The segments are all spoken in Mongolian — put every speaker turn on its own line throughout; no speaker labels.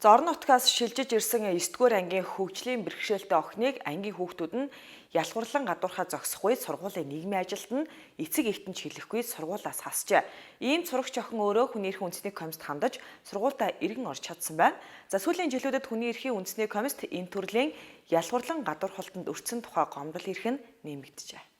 Орон нутгаас шилжиж ирсэн 9-р ангийн хөгжлийн бэрхшээлтэй охиныг ангийн хүүхдүүд нь ялгуурлан гадуурхаа зогсохгүй сургуулийн нийгмийн ажилтан эцэг эхтэн чиглэхгүй сургуулиас хасжээ. Ийм цурагч охин өөрөө хүний эрхийн үндэсний комист хандаж сургуультай иргэн орж чадсан байна. Сүүлийн жилүүдэд хүний эрхийн үндэсний комист энэ төрлийн ялгуурлан гадуурхалтанд өртсөн тухай гомдол ирэх нь нэмэгджээ.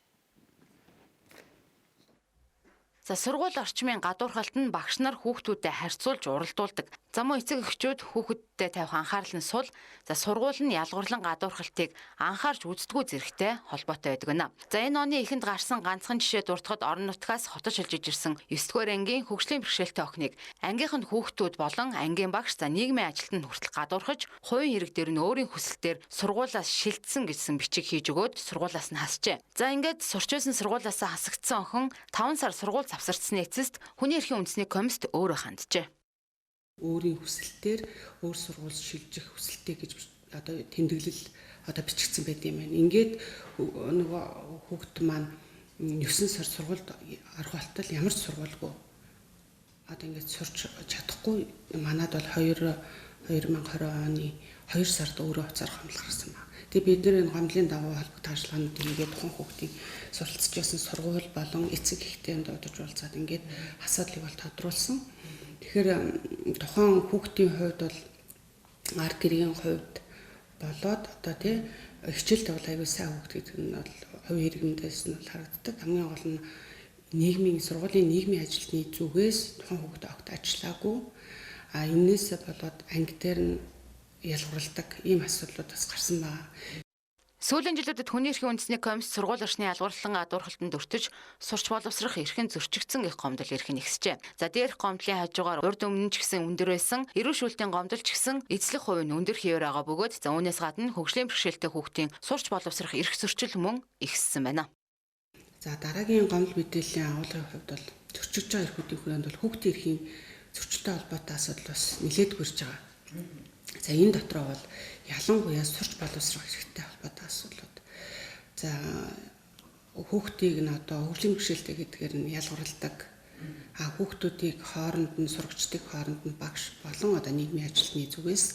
Сургууль орчмын гадуурхалт нь багш нар хүүхдүүдэд харьцуулж уралдуулдаг. Замун эцэг эхчүүд хүүхэдтэй тавих анхаарал нь сул. Сургууль нь ялгуурлан гадуурхалтыг анхаарч үздэггүй зэрэгтэй холбоотой байдаг гэнэ. Энэ оны эхэнд гарсан ганцхан жишээ дуртахад орон нутгаас хотод шилжиж ирсэн 9-р ангийн хөгжлийн бэрхшээлтэй охиныг ангийнхан хүүхдүүд болон ангийн багш нийгмийн ажилтнанд хүртэл гадуурхаж, хувийн хэрэг дээр нь өөрийн хүсэлтээр сургуулиас шилжсэн гэсэн бичиг хийж өгөөд сургуулиас нь хасжээ. Ингээд сурч байсан сургуулиас хасагдсан охин 5 сар сургууль завсардсны эцэст хүний эрхийн үндэсний комист өөрөө ханджээ.
Өөрийн хүсэлтээр өөр сургууль шилжих хүсэлтэй гэж тэмдэглэл бичигдсэн байт юм байна. Ингээд нөгөө хүүхэд маань 9 сар сургуульд орох болтол ямар ч сургуульгүй ингээд сурч чадахгүй. Манад бол 2020 оны 2 сард өөрөө уцаар гомдол гарсан байна. Тэгээ бид нэр энэ гомдлын дагуу холбогдох ажиллагаанууд ингээд тухайн хүүхдийн суралцж байсан сургууль болон эцэг эхтэй дуудаж уулзаад ингээд асуудлыг бол тодруулсан. Тэгэхээр тухайн хүүхдийн хувьд бол арга гэргийн хувьд болоод хичээлтэй бол аягүй сайн хүүхд гэдэг нь бол хувийн иргэнээс нь бол харагддаг. Хамгийн гол нь нийгмийн сургуулийн нийгмийн ажилтны зүгээс тухайн хүүхдэд огт ажиллаагүй. Энээсээ болоод анги дээр нь ялгуурладаг ийм асуудлууд бас гарсан байна.
Сүүлийн жилүүдэд хүний эрхийн үндэсний комист сургууль орчны ялгуурлан гадуурхалтанд өртөж сурч боловсрох эрхэн зөрчигдсөн гэх гомдол ирэх нь ихсжээ. Дээрх гомдлын хажуугаар урд өмнө ч гэсэн өндөр байсан эрүүл шүүлтийн гомдол ч гэсэн эзлэх хувь нь өндөр хэвээр байгаа бөгөөд үүнээс гадна хөгжлийн бэрхшээлтэй хүүхдийн сурч боловсрох эрх зөрчил мөн ихссэн байна.
Дараагийн гомдол мэдээллийн агуулгын хувьд бол зөрчигдөж байгаа эрхүүдийн хүрээнд бол хүүхдийн эрхийн зөрчилтэй холбоотой асуудал бас нэлээд хүрч байгаа. Энэ дотроо бол ялангуяа сурч боловсрох хэрэгтэй холбоотой асуудлууд. Хүүхдийг нь хөгжлийн бэрхшээлтэй гэдгээр нь ялгуурладаг. Хүүхдүүдийг хооронд нь сурагчдыг хооронд нь багш болон нийгмийн ажилтны зүгээс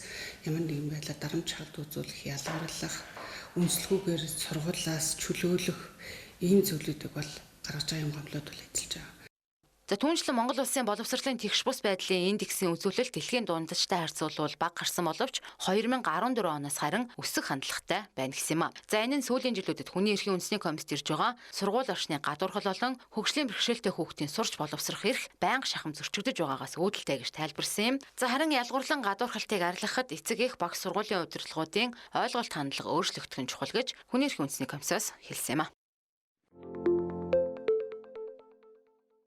ямар нэгэн байдлаар дарамт шалт үзүүлэх, ялгуурлах, үнэлэхгүйгээр сургуулиас чөлөөлөх ийм зүйлүүдийг бол гаргаж байгаа юм гомдлууд бол эзэлж байгаа.
Түүнчлэн Монгол улсын боловсролын тэгш бус байдлын индексийн үзүүлэлт дэлхийн дундчтай харьцуулбал бага гарсан боловч 2014 оноос харин өсөх хандлагатай байна гэсэн юм. Энэ нь сүүлийн жилүүдэд хүний эрхийн үндэсний комист ирж байгаа сургууль орчны гадуурхал болон хөгжлийн бэрхшээлтэй хүүхдийн сурч боловсрох эрх байнга шахам зөрчигдөж байгаагаас үүдэлтэй гэж тайлбарсан юм. Харин ялгуурлан гадуурхалтыг арилгахад эцэг эх багш сургуулийн удирдлагуудын ойлголт хандлага өөрчлөгдөх нь чухал гэж хүний эрхийн үндэсний комиссоос хэлсэн юм.